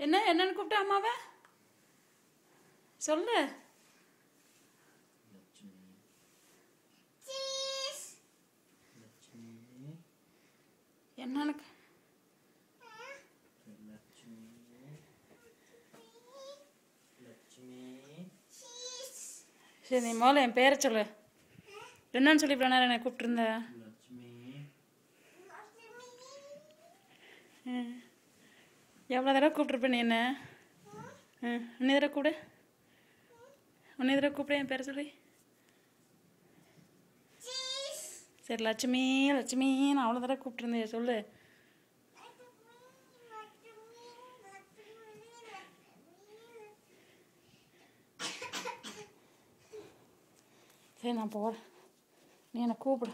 என்னன்னு கூப்பிட்ட அம்மாவை சொல்லு. என்னன்னு சரி, நீ முதல்ல என் பேரை சொல்லு. என்னன்னு சொல்லி இவ்வளோ நேரம் என்னை கூப்பிட்டுருந்த? எவ்வளோ தடவை கூப்பிட்ருப்ப நீ என்ன? இன்னி தடவை கூப்பிடு, இன்னி தடவை கூப்பிடு என் பேரை சொல்லி. சரி, லட்சுமி லட்சுமின்னு அவ்வளோ தடவை கூப்பிட்டுருந்தே சொல்லு. சரி, நான் போகிறேன், நீ என்னை கூப்பிடு.